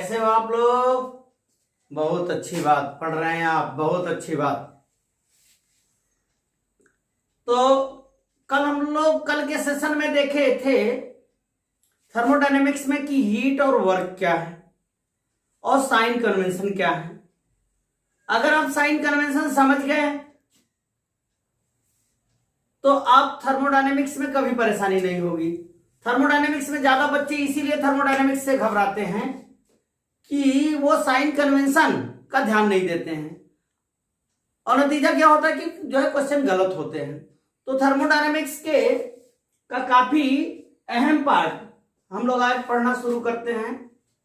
कैसे हो आप लोग? बहुत अच्छी बात, पढ़ रहे हैं आप, बहुत अच्छी बात। तो कल के सेशन में देखे थे थर्मोडायनेमिक्स में कि हीट और वर्क क्या है और साइन कन्वेंशन क्या है। अगर आप साइन कन्वेंशन समझ गए तो आप थर्मोडायनेमिक्स में कभी परेशानी नहीं होगी। थर्मोडायनेमिक्स में ज्यादा बच्चे इसीलिए थर्मोडायनेमिक्स से घबराते हैं कि वो साइन कन्वेंशन का ध्यान नहीं देते हैं और नतीजा क्या होता है कि जो है क्वेश्चन गलत होते हैं। तो थर्मोडायनेमिक्स का काफी अहम पार्ट हम लोग आज पढ़ना शुरू करते हैं,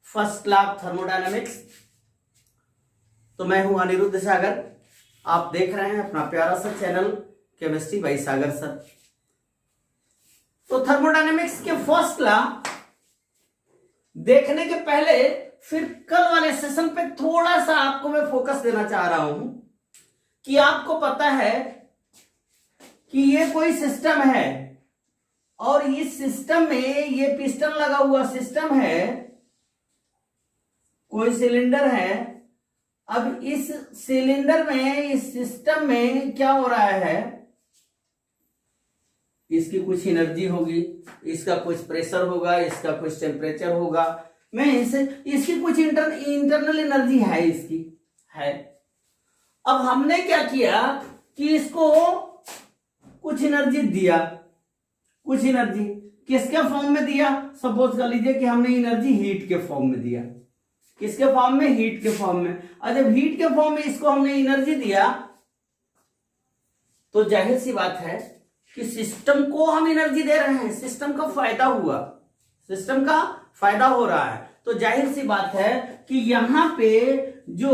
फर्स्ट लॉ ऑफ थर्मोडायनेमिक्स। तो मैं हूं अनिरुद्ध सागर, आप देख रहे हैं अपना प्यारा सा चैनल केमिस्ट्री बाय सागर सर। तो थर्मोडायनेमिक्स के फर्स्ट लॉ देखने के पहले फिर कल वाले सेशन पे थोड़ा सा आपको मैं फोकस देना चाह रहा हूं कि आपको पता है कि ये कोई सिस्टम है और इस सिस्टम में ये पिस्टन लगा हुआ सिस्टम है, कोई सिलेंडर है। अब इस सिलेंडर में, इस सिस्टम में क्या हो रहा है, इसकी कुछ एनर्जी होगी, इसका कुछ प्रेशर होगा, इसका कुछ टेम्परेचर होगा, मैं इसकी कुछ इंटरनल एनर्जी है, इसकी है। अब हमने क्या किया कि इसको कुछ एनर्जी दिया, कुछ एनर्जी किसके फॉर्म में दिया? सपोज कर लीजिए कि हमने एनर्जी हीट के फॉर्म में दिया। किसके फॉर्म में? हीट के फॉर्म में। और जब हीट के फॉर्म में इसको हमने एनर्जी दिया तो जाहिर सी बात है कि सिस्टम को हम एनर्जी दे रहे हैं, सिस्टम का फायदा हुआ, सिस्टम का फायदा हो रहा है। तो जाहिर सी बात है कि यहां पे जो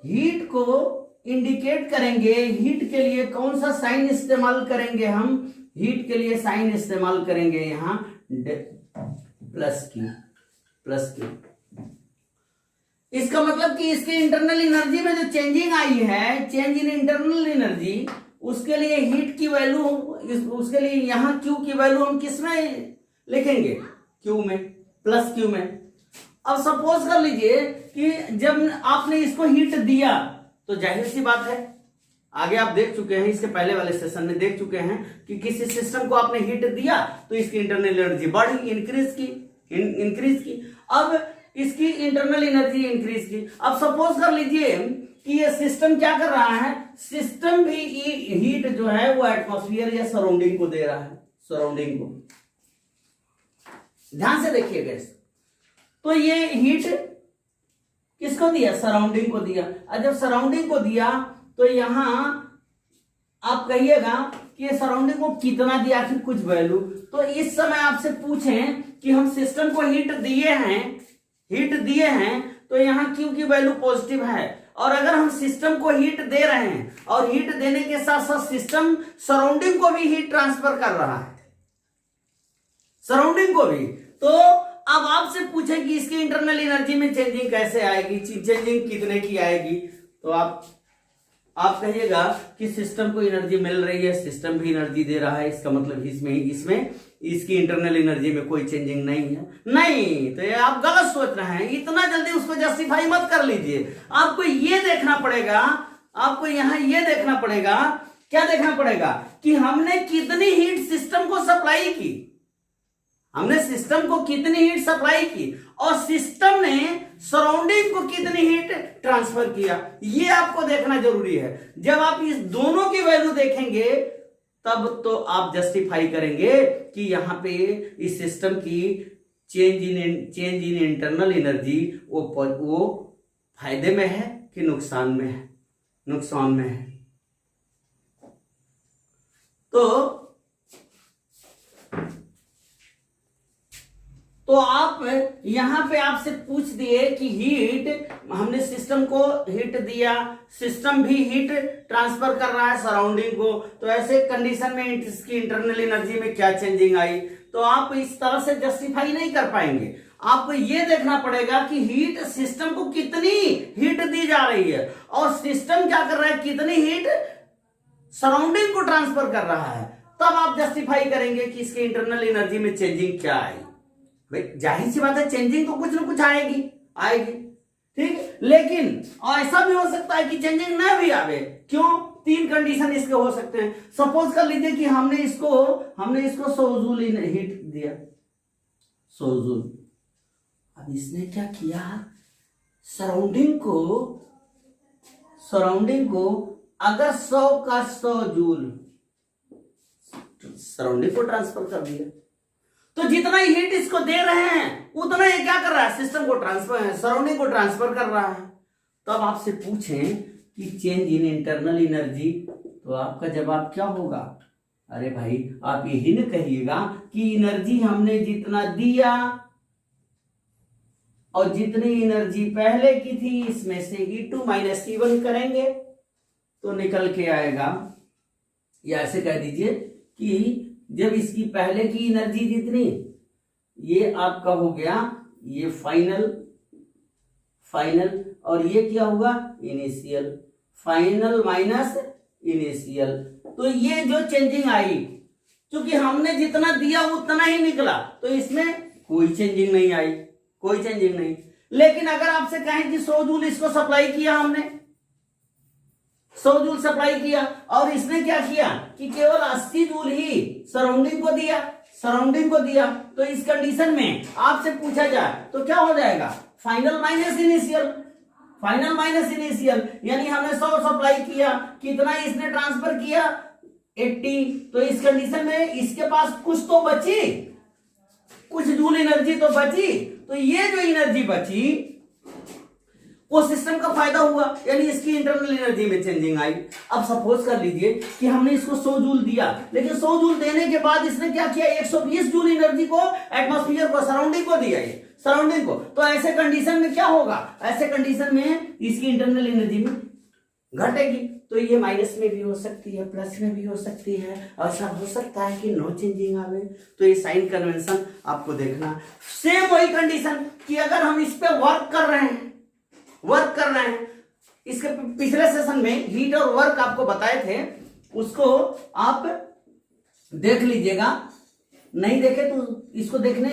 हीट को इंडिकेट करेंगे, हीट के लिए कौन सा साइन इस्तेमाल करेंगे हम? हीट के लिए साइन इस्तेमाल करेंगे यहां प्लस की। इसका मतलब कि इसके इंटरनल एनर्जी में जो चेंजिंग आई है, चेंज इन इंटरनल एनर्जी, उसके लिए हीट की वैल्यू, उसके लिए यहां क्यू की वैल्यू हम किस में लिखेंगे? क्यू में, प्लस क्यू में। अब सपोज कर लीजिए कि जब आपने इसको हीट दिया तो जाहिर सी बात है, आगे आप देख चुके हैं, इसके पहले वाले सेशन में देख चुके हैं कि किसी सिस्टम को आपने हीट दिया तो इसकी इंटरनल एनर्जी बढ़ी, इंक्रीज की। अब इसकी इंटरनल एनर्जी इंक्रीज की। अब सपोज कर लीजिए कि ये सिस्टम क्या कर रहा है, सिस्टम भी हीट जो है वो एटमॉस्फेयर या सराउंडिंग को दे रहा है, सराउंडिंग को। ध्यान से देखिएगा। तो ये हीट किसको दिया? सराउंडिंग को दिया। और जब सराउंडिंग को दिया तो यहां आप कहिएगा कि ये सराउंडिंग को कितना दिया, आखिर कुछ वैल्यू। तो इस समय आपसे पूछें कि हम सिस्टम को हीट दिए हैं तो यहां क्यू की वैल्यू पॉजिटिव है, और अगर हम सिस्टम को हीट दे रहे हैं और हीट देने के साथ साथ सिस्टम सराउंडिंग को भी हीट ट्रांसफर कर रहा है, सराउंडिंग को भी, तो अब आपसे पूछे कि इसकी इंटरनल एनर्जी में चेंजिंग कैसे आएगी, चेंजिंग कितने की आएगी? तो आप कहिएगा कि सिस्टम को एनर्जी मिल रही है, सिस्टम भी एनर्जी दे रहा है, इसका मतलब इसमें इसकी इंटरनल एनर्जी में कोई चेंजिंग नहीं है। नहीं, तो ये आप गलत सोच रहे हैं। इतना जल्दी उसको जस्टिफाई मत कर लीजिए। आपको ये देखना पड़ेगा, आपको यहां ये देखना पड़ेगा, क्या देखना पड़ेगा कि हमने कितनी हीट सिस्टम को सप्लाई की, हमने सिस्टम को कितनी हीट सप्लाई की और सिस्टम ने सराउंडिंग को कितनी हीट ट्रांसफर किया, ये आपको देखना जरूरी है। जब आप इस दोनों की वैल्यू देखेंगे तब तो आप जस्टिफाई करेंगे कि यहां पे इस सिस्टम की चेंज इन इंटरनल एनर्जी वो फायदे में है कि नुकसान में है? नुकसान में है। तो आप यहां पे आपसे पूछ दिए कि हीट, हमने सिस्टम को हीट दिया, सिस्टम भी हीट ट्रांसफर कर रहा है सराउंडिंग को, तो ऐसे कंडीशन में इसकी इंटरनल एनर्जी में क्या चेंजिंग आई? तो आप इस तरह से जस्टिफाई नहीं कर पाएंगे। आपको यह देखना पड़ेगा कि हीट सिस्टम को कितनी हीट दी जा रही है और सिस्टम क्या कर रहा है, कितनी हीट सराउंडिंग को ट्रांसफर कर रहा है, तब आप जस्टिफाई करेंगे कि इसकी इंटरनल एनर्जी में चेंजिंग क्या आई। भाई जाहिर सी बात है, चेंजिंग तो कुछ ना कुछ आएगी। लेकिन ऐसा भी हो सकता है कि चेंजिंग ना भी आवे। क्यों? तीन कंडीशन इसके हो सकते हैं। सपोज कर लीजिए कि हमने इसको 100 जूल हीट दिया, 100 जूल। अब इसने क्या किया, सराउंडिंग को अगर 100 का 100 जूल सराउंडिंग को ट्रांसफर कर दिया, तो जितना ही हीट इसको दे रहे हैं उतना ही क्या कर रहा है, सिस्टम को ट्रांसफर, सराउंडिंग को ट्रांसफर कर रहा है। तब आपसे पूछें कि चेंज इन इंटरनल एनर्जी, तो आपका जवाब क्या होगा? अरे भाई आप यही न कहिएगा कि एनर्जी हमने जितना दिया और जितनी एनर्जी पहले की थी इसमें से E2 माइनस E1 करेंगे तो निकल के आएगा, या ऐसे कह दीजिए कि जब इसकी पहले की एनर्जी जितनी, ये आपका हो गया ये फाइनल और ये क्या हुआ, इनिशियल, फाइनल माइनस इनिशियल। तो ये जो चेंजिंग आई, क्योंकि हमने जितना दिया उतना ही निकला, तो इसमें कोई चेंजिंग नहीं आई, कोई चेंजिंग नहीं। लेकिन अगर आपसे कहें कि 100 जूल इसको सप्लाई किया हमने, 100 जूल सप्लाई किया और इसने क्या किया कि केवल 80 जूल ही सराउंडिंग को दिया, तो इस कंडीशन में आपसे पूछा जाए तो क्या हो जाएगा, फाइनल माइनस इनिशियल, यानी हमने 100 सप्लाई किया, कितना इसने ट्रांसफर किया 80, तो इस कंडीशन में इसके पास कुछ तो बची, कुछ जूल एनर्जी तो बची, तो ये जो एनर्जी बची वो सिस्टम का फायदा हुआ, यानी इसकी इंटरनल एनर्जी में चेंजिंग आई। अब सपोज कर लीजिए कि हमने इसको 100 जूल दिया, लेकिन 100 जूल देने के बाद इसने क्या किया, 120 जूल एनर्जी को एटमॉस्फेयर को, सराउंडिंग को दिया, ये सराउंडिंग को। तो ऐसे कंडीशन में क्या होगा, ऐसे कंडीशन में इसकी इंटरनल एनर्जी में घटेगी। तो ये माइनस में भी हो सकती है, प्लस में भी हो सकती है, ऐसा हो सकता है कि नो चेंजिंग आवे। तो ये साइन कन्वेंशन आपको देखना। सेम वही कंडीशन कि अगर हम इस पे वर्क कर रहे हैं, इसके पिछले सेशन में हीट और वर्क आपको बताए थे, उसको आप देख लीजिएगा, नहीं देखे तो इसको देखने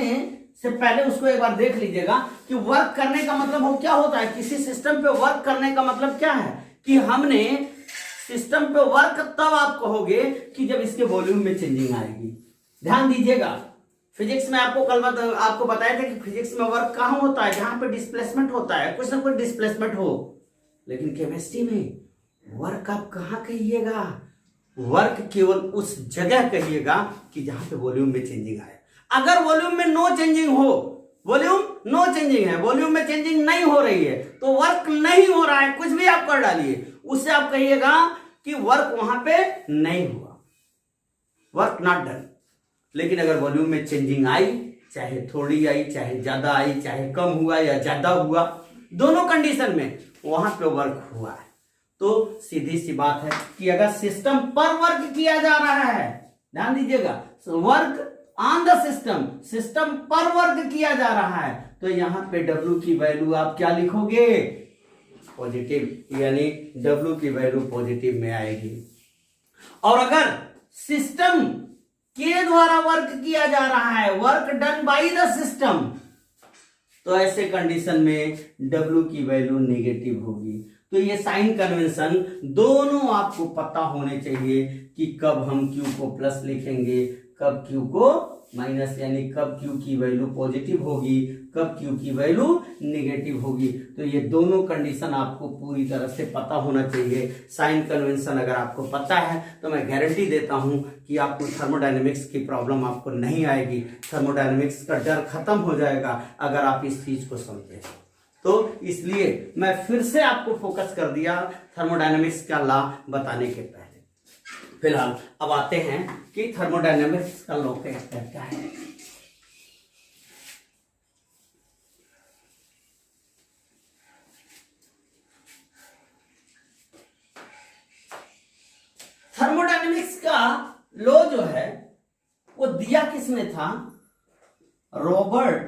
से पहले उसको एक बार देख लीजिएगा कि वर्क करने का मतलब क्या होता है। किसी सिस्टम पे वर्क करने का मतलब क्या है कि हमने सिस्टम पे वर्क तब आप कहोगे कि जब इसके वॉल्यूम में चेंजिंग आएगी। ध्यान दीजिएगा, फिजिक्स में आपको कल आपको बताया था कि फिजिक्स में वर्क कहां होता है, जहां पे डिस्प्लेसमेंट होता है, कुछ ना कुछ डिस्प्लेसमेंट हो। लेकिन केमिस्ट्री में वर्क आप कहां कहिएगा, वर्क केवल उस जगह कहिएगा कि जहां पे वॉल्यूम में चेंजिंग आए। अगर वॉल्यूम में नो चेंजिंग हो, वॉल्यूम नो चेंजिंग है, वॉल्यूम में चेंजिंग नहीं हो रही है, तो वर्क नहीं हो रहा है, कुछ भी आप कर डालिए, उससे आप कहिएगा कि वर्क वहां पे नहीं हुआ, वर्क नॉट डन। लेकिन अगर वॉल्यूम में चेंजिंग आई, चाहे थोड़ी आई, चाहे ज्यादा आई, चाहे कम हुआ या ज्यादा हुआ, दोनों कंडीशन में वहां पे वर्क हुआ है। तो सीधी सी बात है कि अगर सिस्टम पर वर्क किया जा रहा है, ध्यान दीजिएगा, वर्क ऑन द सिस्टम पर वर्क किया जा रहा है, तो यहां पे W की वैल्यू आप क्या लिखोगे, पॉजिटिव, यानी W की वैल्यू पॉजिटिव में आएगी। और अगर सिस्टम के द्वारा वर्क किया जा रहा है, work done by the system, तो ऐसे कंडीशन में W की वैल्यू नेगेटिव होगी। तो ये साइन कन्वेंशन दोनों आपको पता होने चाहिए कि कब हम Q को प्लस लिखेंगे, कब Q को माइनस, यानी कब Q की वैल्यू पॉजिटिव होगी, कब Q की वैल्यू नेगेटिव होगी। तो ये दोनों कंडीशन आपको पूरी तरह से पता होना चाहिए। साइन कन्वेंशन अगर आपको पता है तो मैं गारंटी देता हूं कि आपको थर्मोडायनेमिक्स की प्रॉब्लम आपको नहीं आएगी, थर्मोडायनेमिक्स का डर खत्म हो जाएगा अगर आप इस चीज को समझें। तो इसलिए मैं फिर से आपको फोकस कर दिया थर्मोडायनेमिक्स का लॉ बताने के पहले। फिलहाल अब आते हैं कि थर्मोडायनेमिक्स का लॉ क्या है। थर्मोडायनेमिक्स का लॉ जो है वो दिया किसने था, Robert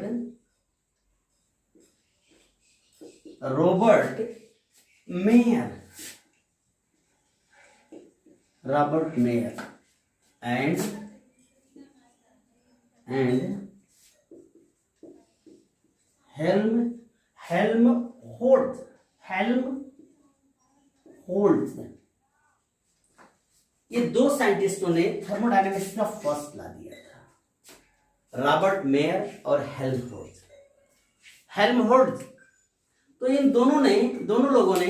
mayor and Helmholtz Helmholtz, ये दो साइंटिस्टों ने थर्मोडायनेमिक्स का फर्स्ट ला दिया था, रॉबर्ट मेयर और हेल्महोल्ट्ज। तो इन दोनों लोगों ने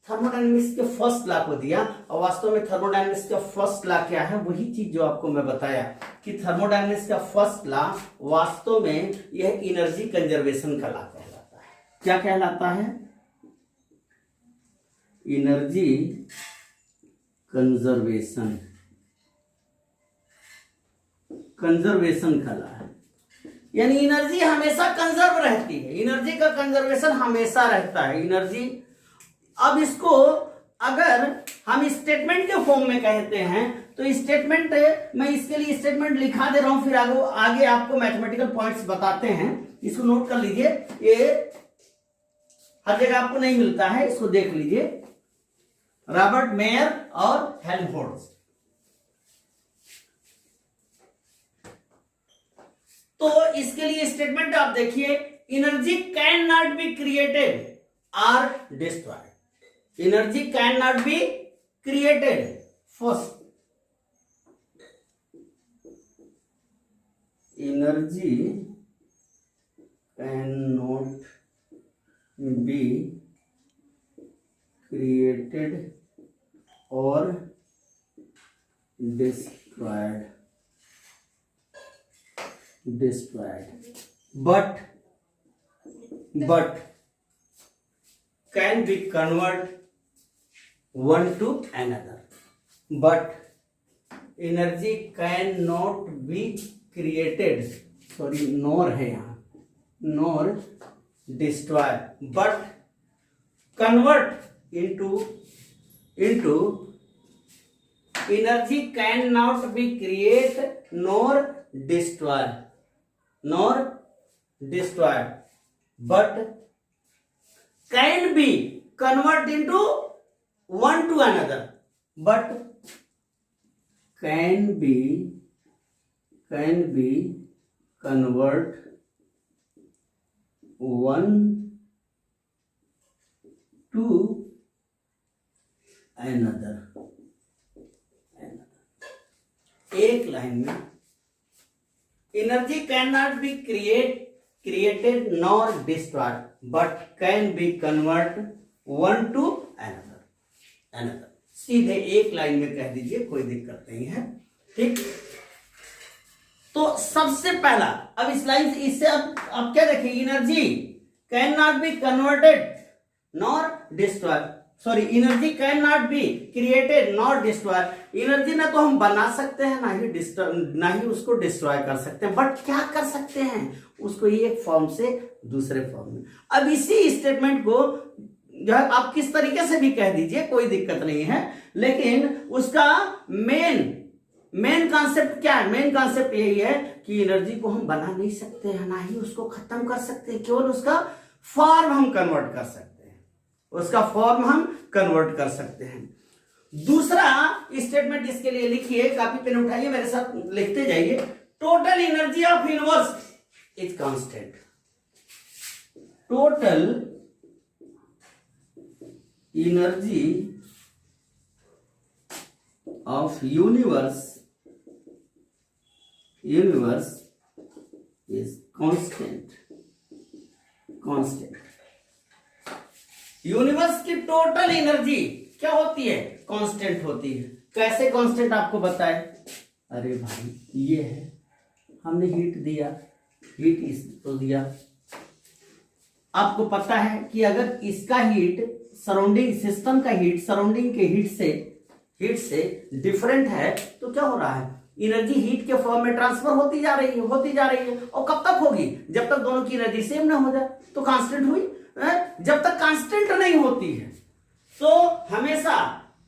थर्मोडायनेमिक्स के फर्स्ट लॉ को दिया। और वास्तव में थर्मोडायनेमिक्स का फर्स्ट लॉ क्या है, वही चीज जो आपको मैं बताया कि थर्मोडायनेमिक्स का फर्स्ट लॉ वास्तव में यह एनर्जी कंजर्वेशन का लॉ कहलाता है। क्या कहलाता है? एनर्जी कंजर्वेशन का लॉ है। यानी एनर्जी हमेशा कंजर्व रहती है, एनर्जी का कंजर्वेशन हमेशा रहता है। एनर्जी, अब इसको अगर हम स्टेटमेंट के फॉर्म में कहते हैं तो स्टेटमेंट, मैं इसके लिए स्टेटमेंट लिखा दे रहा हूं, फिर आगे आपको मैथमेटिकल पॉइंट्स बताते हैं। इसको नोट कर लीजिए, ये हर जगह आपको नहीं मिलता है, इसको देख लीजिए। रॉबर्ट मेयर और हेल्महोल्ट्ज। तो इसके लिए स्टेटमेंट आप देखिए, energy can not be created or destroyed. Energy can not be created, first energy can not be created और destroyed but can be converted one to another. But energy cannot be created, sorry nor है यहाँ, nor destroyed, but convert into energy cannot be created nor destroyed, but can be convert into one to another, but can be convert one to another. एक line में energy can not be created nor destroyed but can be convert one two another. सीधे एक line में कह दीजिए, कोई दिक्कत नहीं है, ठीक। तो सबसे पहला, अब इस लाइन से, इससे अब क्या देखें, energy can not be converted nor destroyed, sorry energy can not be created not destroyed. Energy ना तो हम बना सकते हैं, ना ही उसको डिस्ट्रॉय कर सकते हैं, बट क्या कर सकते हैं, उसको एक फॉर्म से दूसरे फॉर्म में। अब इसी स्टेटमेंट को जो है आप किस तरीके से भी कह दीजिए, कोई दिक्कत नहीं है, लेकिन उसका मेन कॉन्सेप्ट क्या है? मेन कॉन्सेप्ट यही है कि एनर्जी को हम बना नहीं सकते हैं, ना ही उसको खत्म कर सकते हैं, केवल उसका फॉर्म हम कन्वर्ट कर सकते हैं, उसका फॉर्म हम कन्वर्ट कर सकते हैं। दूसरा स्टेटमेंट इसके लिए लिखिए, कॉपी पेन उठाइए, मेरे साथ लिखते जाइए। Total energy of universe is constant. Total energy of universe is constant. Universe की टोटल एनर्जी क्या होती है? कांस्टेंट होती है। कैसे कांस्टेंट आपको बताए? अरे भाई ये है, हमने हीट दिया, हीट इसको दिया, आपको पता है कि अगर इसका हीट सराउंडिंग सिस्टम का हीट सराउंडिंग के हीट से डिफरेंट है तो क्या हो रहा है? एनर्जी हीट के फॉर्म में ट्रांसफर होती जा रही है। और कब तक होगी? जब तक दोनों की एनर्जी सेम ना हो जाए। तो कांस्टेंट हुई। जब तक कांस्टेंट नहीं होती है तो हमेशा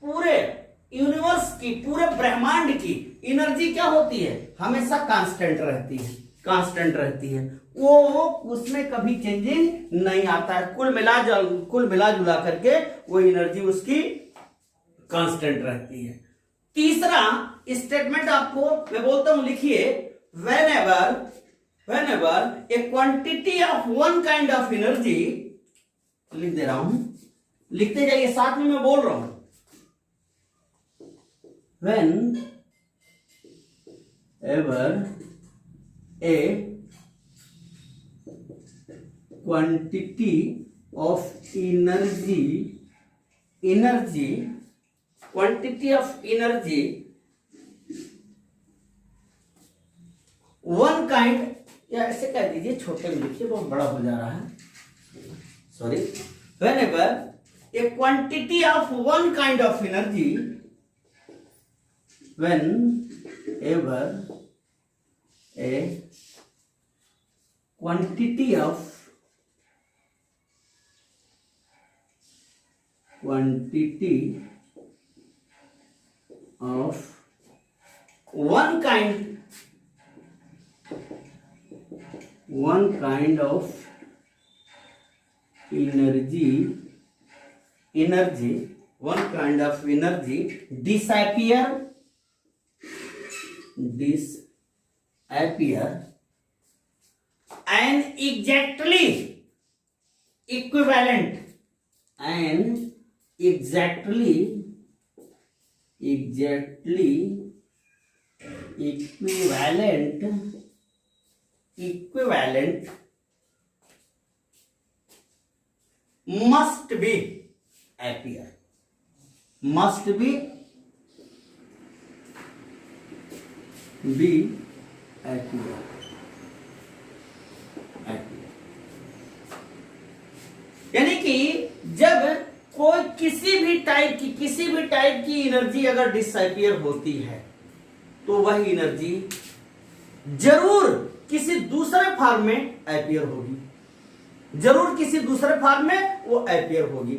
पूरे यूनिवर्स की, पूरे ब्रह्मांड की एनर्जी क्या होती है? हमेशा कांस्टेंट रहती है। वो उसमें कभी चेंजिंग नहीं आता है। कुल मिला जुला करके वो एनर्जी उसकी कांस्टेंट रहती है। तीसरा स्टेटमेंट आपको मैं बोलता हूं, लिखिए, whenever a quantity of one kind of energy, लिख दे रहा हूं, लिखते जाइए, साथ में मैं बोल रहा हूं। When ever A quantity of quantity of energy one kind, या ऐसे कह दीजिए, छोटे में लिखिए, बहुत बड़ा हो जा रहा है, sorry. whenever a quantity of one kind of energy, whenever a quantity of one kind of energy disappear and exactly equivalent must be appear यानी कि जब कोई किसी भी टाइप की एनर्जी अगर डिसअपियर होती है तो वह एनर्जी जरूर किसी दूसरे फॉर्म में अपीयर होगी, जरूर किसी दूसरे फॉर्म में वो अपीयर होगी।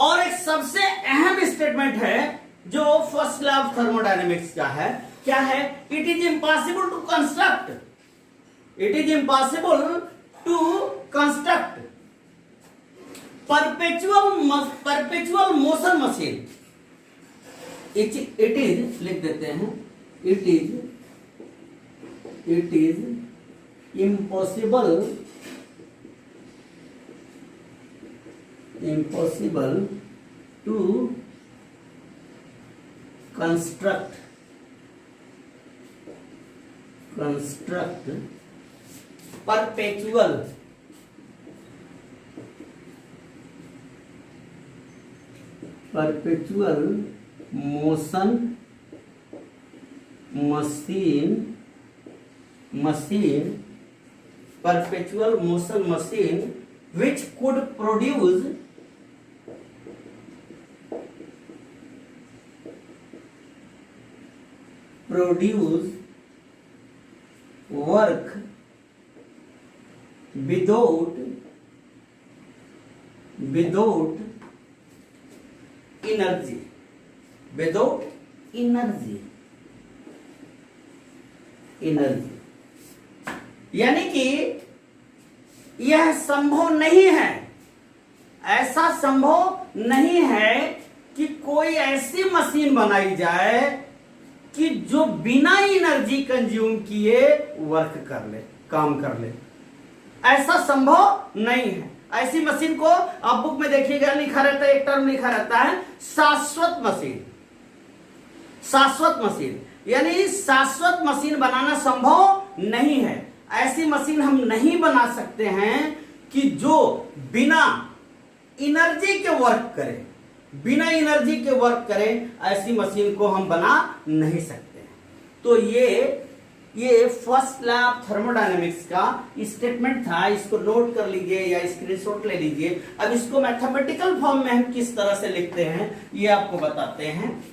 और एक सबसे अहम स्टेटमेंट है जो फर्स्ट लॉ ऑफ थर्मोडायनेमिक्स का है, क्या है? It is impossible to construct perpetual motion machine. It is, लिख देते हैं, it is impossible to construct perpetual motion machine which could produce work without energy, यानी कि यह संभव नहीं है, ऐसा संभव नहीं है कि कोई ऐसी मशीन बनाई जाए कि जो बिना एनर्जी कंज्यूम किए वर्क कर ले, काम कर ले। ऐसा संभव नहीं है। ऐसी मशीन को आप बुक में देखिएगा, लिखा रहता है, एक टर्म लिखा रहता है शाश्वत मशीन, यानी शाश्वत मशीन बनाना संभव नहीं है। ऐसी मशीन हम नहीं बना सकते हैं कि जो बिना एनर्जी के वर्क करे, ऐसी मशीन को हम बना नहीं सकते हैं। तो ये फर्स्ट लॉ ऑफ थर्मोडायनेमिक्स का स्टेटमेंट था, इसको नोट कर लीजिए या स्क्रीनशॉट ले लीजिए। अब इसको मैथमेटिकल फॉर्म में हम किस तरह से लिखते हैं ये आपको बताते हैं।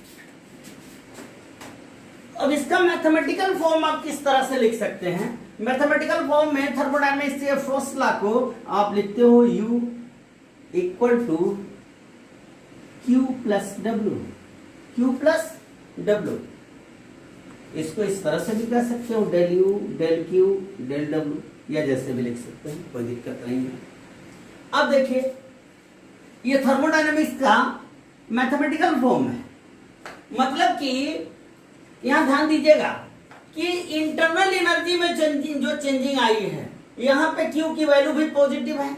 अब इसका मैथमेटिकल फॉर्म आप किस तरह से लिख सकते हैं? मैथमेटिकल फॉर्म में थर्मोडायनेमिक्स के फर्स्ट लॉ को आप लिखते हो U equal to Q plus W। इसको इस तरह से भी कह सकते हो, del U del Q del W, या जैसे भी लिख सकते हैं, कोई दिक्कत नहीं है। अब देखिए, ये थर्मोडायनेमिक्स का मैथमेटिकल फॉर्म है, मतलब कि यहां ध्यान दीजिएगा कि इंटरनल एनर्जी में चेंजिंग आई है, यहां पे Q की वैल्यू भी पॉजिटिव है,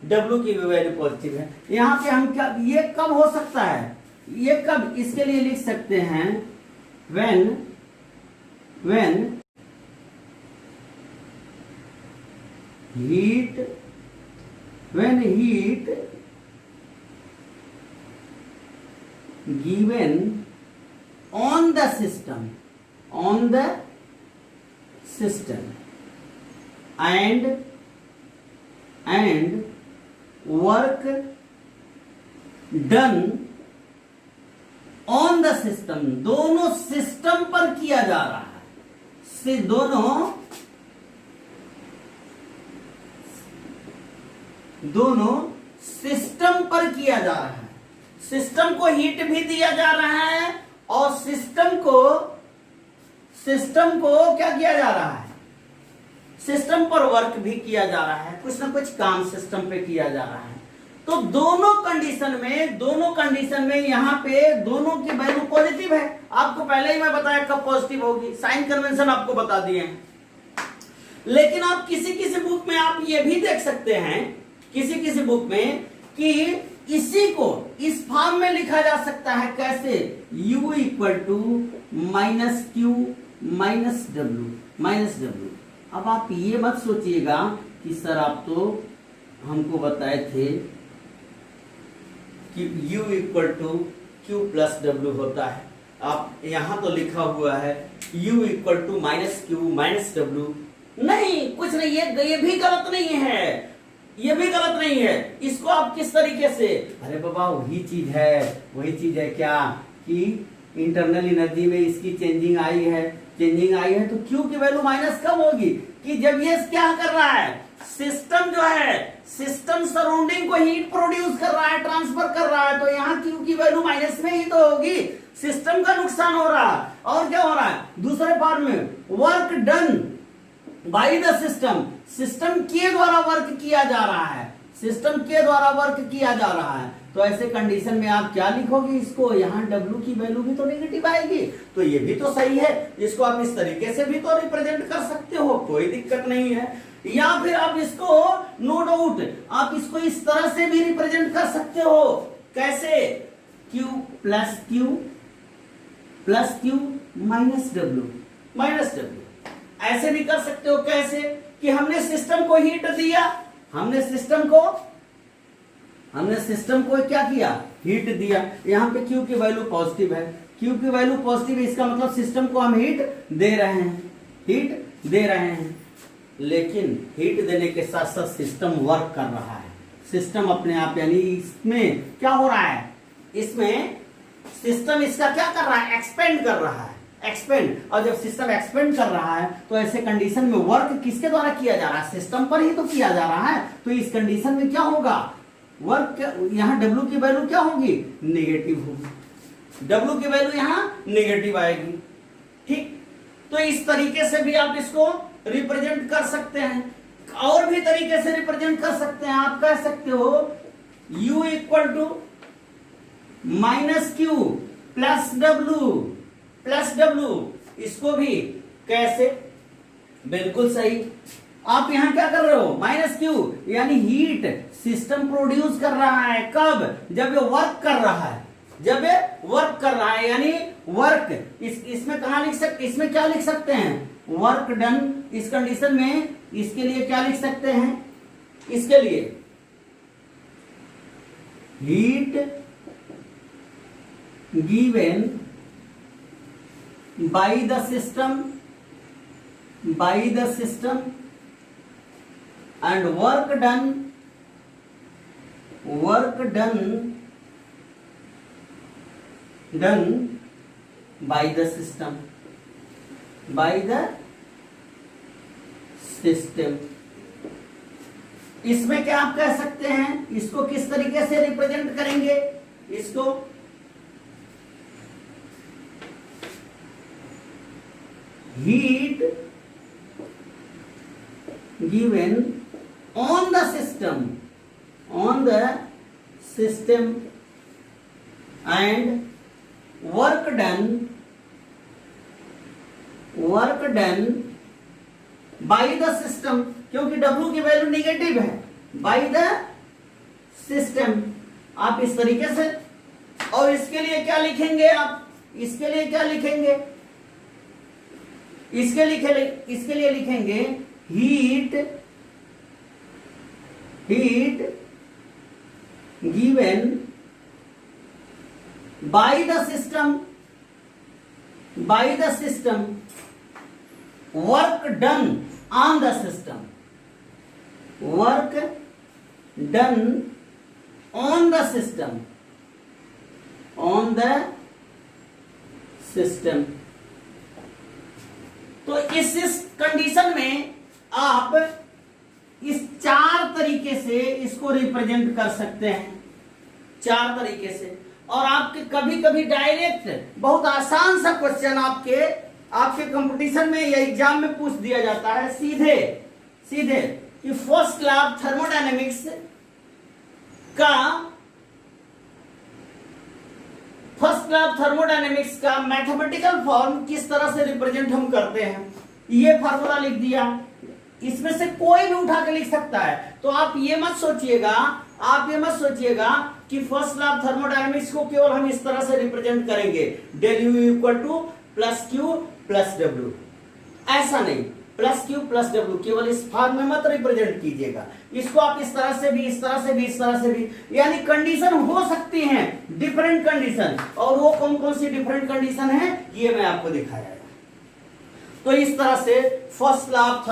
W की भी वैल्यू पॉजिटिव है। यहां पे हम क्या, ये कब हो सकता है, ये कब, इसके लिए लिख सकते हैं when heat given on the system and work done on the system, दोनों सिस्टम पर किया जा रहा है, दोनों सिस्टम पर किया जा रहा है। सिस्टम को हीट भी दिया जा रहा है और सिस्टम को क्या किया जा रहा है, सिस्टम पर वर्क भी किया जा रहा है, कुछ ना कुछ काम सिस्टम पे किया जा रहा है। तो दोनों कंडीशन में यहां पे दोनों की वैल्यू पॉजिटिव है। आपको पहले ही मैं बताया कब पॉजिटिव होगी, साइन कन्वेंशन आपको बता दिए हैं। लेकिन आप किसी बुक में आप ये भी देख सकते हैं, किसी बुक में, कि इसी को इस फॉर्म में लिखा जा सकता है। कैसे? U equal to minus Q minus W. अब आप ये मत सोचिएगा कि सर आप तो हमको बताए थे कि U equal to Q plus W होता है। आप यहां तो लिखा हुआ है U equal to minus Q minus W. नहीं, कुछ नहीं, ये भी गलत नहीं है, ये भी गलत नहीं है। इसको आप किस तरीके से, अरे बाबा वही चीज है क्या, कि इंटरनल एनर्जी में इसकी चेंजिंग आई है तो क्यू की वैल्यू माइनस कब होगी, कि जब ये क्या कर रहा है, सिस्टम जो है, सिस्टम सराउंडिंग को हीट प्रोड्यूस कर रहा है, ट्रांसफर कर रहा है, तो यहाँ क्यू की वैल्यू माइनस में ही तो होगी। सिस्टम का नुकसान हो रहा है। और क्या हो रहा है दूसरे पार्ट में, work done by the system के द्वारा वर्क किया जा रहा है, तो ऐसे कंडीशन में आप क्या लिखोगे, इसको यहाँ W की वैल्यू भी तो नेगेटिव आएगी, तो ये भी तो सही है। इसको आप इस तरीके से भी तो रिप्रेजेंट कर सकते हो, कोई दिक्कत नहीं है। या फिर आप इसको, नो डाउट, आप इसको इस तरह से भी रिप्रेजेंट कर सकते हो। कैसे? Q plus Q minus W, ऐसे भी कर सकते हो। कैसे? कि हमने सिस्टम को हीट दिया, हमने सिस्टम को क्या किया, हीट दिया। यहां पे Q की वैल्यू पॉजिटिव है, इसका मतलब सिस्टम को हम हीट दे रहे हैं, लेकिन हीट देने के साथ साथ सिस्टम वर्क कर रहा है। सिस्टम अपने आप, यानी इसमें क्या हो रहा है, इसमें सिस्टम इसका क्या कर रहा है, एक्सपेंड कर रहा है। और जब सिस्टम एक्सपेंड कर रहा है तो ऐसे कंडीशन में वर्क किसके द्वारा किया जा रहा है, सिस्टम पर ही तो किया जा रहा है। तो इस कंडीशन में क्या होगा, वर्क, यहाँ W की वैल्यू क्या होगी, नेगेटिव होगी। W की वैल्यू यहाँ नेगेटिव आएगी। ठीक, तो इस तरीके से भी आप इसको रिप्रेजेंट कर सकते हैं। और भी तरीके से रिप्रेजेंट कर सकते हैं। आप कह सकते हो U equal to minus Q plus W, इसको भी कैसे, बिल्कुल सही। आप यहां क्या कर रहे हो, माइनस क्यू, यानी हीट सिस्टम प्रोड्यूस कर रहा है। कब? जब ये वर्क कर रहा है, यानी वर्क, इसमें कहां लिख सकते, इसमें क्या लिख सकते हैं, वर्क डन। इस कंडीशन में इसके लिए क्या लिख सकते हैं, इसके लिए heat given by the system and work done by the system इसमें क्या आप कह सकते हैं, इसको किस तरीके से रिप्रेजेंट करेंगे, इसको heat given on the system and work done by the system, क्योंकि W की वैल्यू नेगेटिव है, by the सिस्टम। आप इस तरीके से, और इसके लिए क्या लिखेंगे आप, इसके लिए क्या लिखेंगे, इसके लिए लिखेंगे heat given by the system work done on the system, work done on the system, तो इस कंडीशन में आप इस 4 तरीके से इसको रिप्रेजेंट कर सकते हैं, 4 तरीके से। और आपके कभी कभी डायरेक्ट बहुत आसान सा क्वेश्चन आपके कंपटीशन में या एग्जाम में पूछ दिया जाता है सीधे कि फर्स्ट लॉ ऑफ थर्मोडायनेमिक्स का मैथमेटिकल फॉर्म किस तरह से रिप्रेजेंट हम करते हैं। ये फार्मूला लिख दिया, इसमें से कोई भी उठा के लिख सकता है। तो आप ये मत सोचिएगा कि फर्स्ट लॉ ऑफ थर्मोडायनेमिक्स को केवल हम इस तरह से रिप्रेजेंट करेंगे, del U equal to plus Q plus W, ऐसा नहीं। प्लस क्यू प्लस डब्ल्यू केवल इस फॉर्म में मत रिप्रेजेंट कीजिएगा, इसको आप इस तरह से भी, इस तरह से भी, इस तरह से भी, यानी कंडीशन हो सकती हैं डिफरेंट कंडीशन। और वो कौन कौन सी डिफरेंट कंडीशन है ये मैं आपको दिखाया है। तो इस तरह से फर्स्ट लॉ ऑफ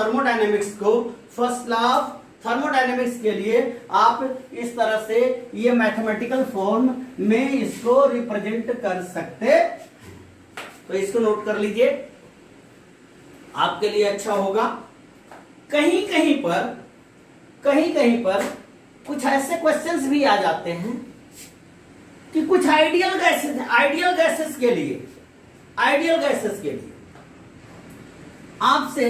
थर्मोडायनेमिक्स के लिए आप इस तरह से ये मैथमेटिकल फॉर्म में इसको रिप्रेजेंट कर सकते। तो इसको नोट कर लीजिए, आपके लिए अच्छा होगा। कहीं कहीं पर कुछ ऐसे क्वेश्चंस भी आ जाते हैं कि कुछ आइडियल गैसेस के लिए आपसे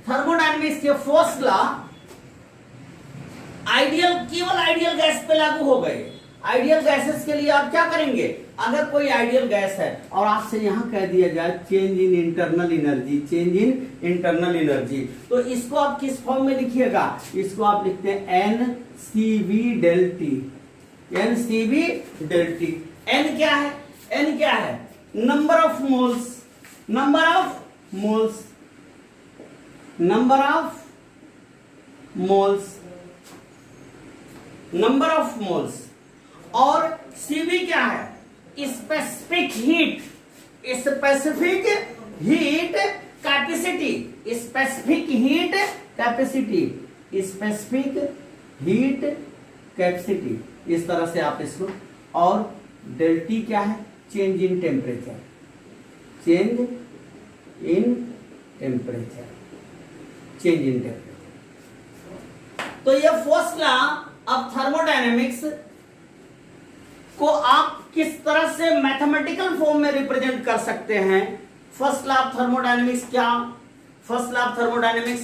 थर्मोडायनेमिक्स के फर्स्ट लॉ केवल आइडियल गैस पे लागू हो गए। आइडियल गैसेस के लिए आप क्या करेंगे, अगर कोई आइडियल गैस है और आपसे यहां कह दिया जाए चेंज इन इंटरनल एनर्जी, तो इसको आप किस फॉर्म में लिखिएगा, इसको आप लिखते हैं NCV del T। N क्या है, नंबर ऑफ मोल्स, और CV क्या है, स्पेसिफिक हीट कैपेसिटी, इस तरह से आप इसको। और डेल T क्या है, चेंज इन टेम्परेचर। तो ये फर्स्ट लॉ ऑफ थर्मोडायनेमिक्स को आप किस तरह से मैथमेटिकल फॉर्म में रिप्रेजेंट कर सकते हैं। फर्स्ट लॉ ऑफ थर्मोडायनेमिक्स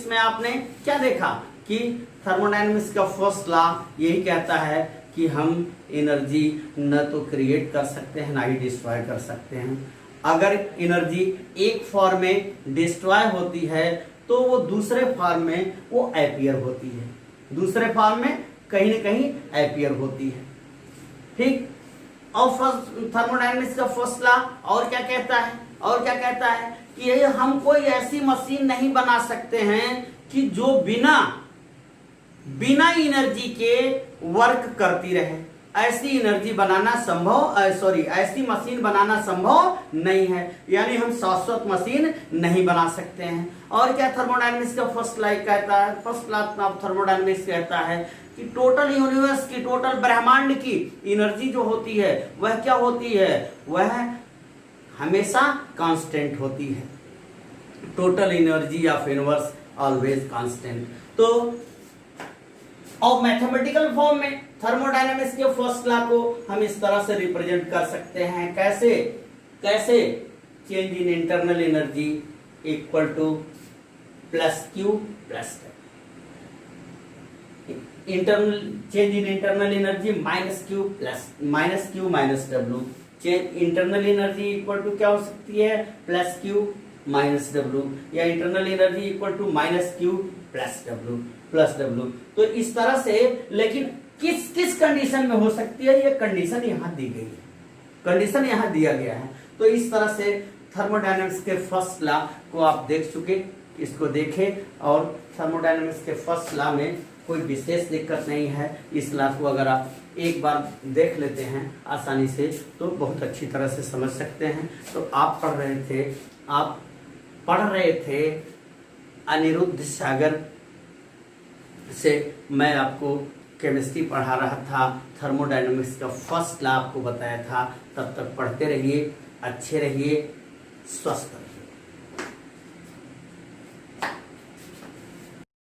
में आपने क्या देखा कि थर्मोडायनेमिक्स का फर्स्ट लॉ यही कहता है कि हम एनर्जी न तो क्रिएट कर सकते हैं ना ही डिस्ट्रॉय कर सकते हैं। अगर एनर्जी एक फॉर्म में डिस्ट्रॉय होती है तो वो दूसरे फॉर्म में वो अपीयर होती है, दूसरे फॉर्म में कहीं ना कहीं अपीयर होती है। ठीक। और थर्मोडायनेमिक्स का फर्स्ट लॉ और क्या कहता है कि हम कोई ऐसी मशीन नहीं बना सकते हैं कि जो बिना एनर्जी के वर्क करती रहे। ऐसी मशीन बनाना संभव नहीं है, यानी हम शाश्वत मशीन नहीं बना सकते हैं। और क्या थर्मोडायनेमिक्स का फर्स्ट लॉ ऑफ थर्मोडायनेमिक्स कहता है कि टोटल यूनिवर्स की, टोटल ब्रह्मांड की एनर्जी जो होती है वह क्या होती है, वह हमेशा कांस्टेंट होती है। Total energy of universe always constant. तो और मैथमेटिकल फॉर्म में थर्मोडायनेमिक्स के फर्स्ट लॉ को हम इस तरह से रिप्रेजेंट कर सकते हैं। कैसे change in internal energy equal to plus Q plus change in internal energy minus Q minus W. Change internal energy equal to क्या हो सकती है, प्लस क्यू माइनस डब्ल्यू, या internal energy equal to minus Q plus W. तो इस तरह से, लेकिन किस किस कंडीशन में हो सकती है, ये कंडीशन यहाँ दी गई है, कंडीशन यहाँ दिया गया है। तो इस तरह से थर्मोडायनेमिक्स के फर्स्ट लॉ को आप देख चुके, इसको देखें और थर्मोडायनेमिक्स के फर्स्ट लॉ में कोई विशेष दिक्कत नहीं है। इस लॉ को अगर आप एक बार देख लेते हैं आसानी से तो बहुत अच्छी तरह से समझ सकते हैं। तो आप पढ़ रहे थे अनिरुद्ध सागर से, मैं आपको केमिस्ट्री पढ़ा रहा था, थर्मोडायनेमिक्स का फर्स्ट लॉ आपको बताया था। तब तक पढ़ते रहिए, अच्छे रहिए, स्वस्थ रहिए।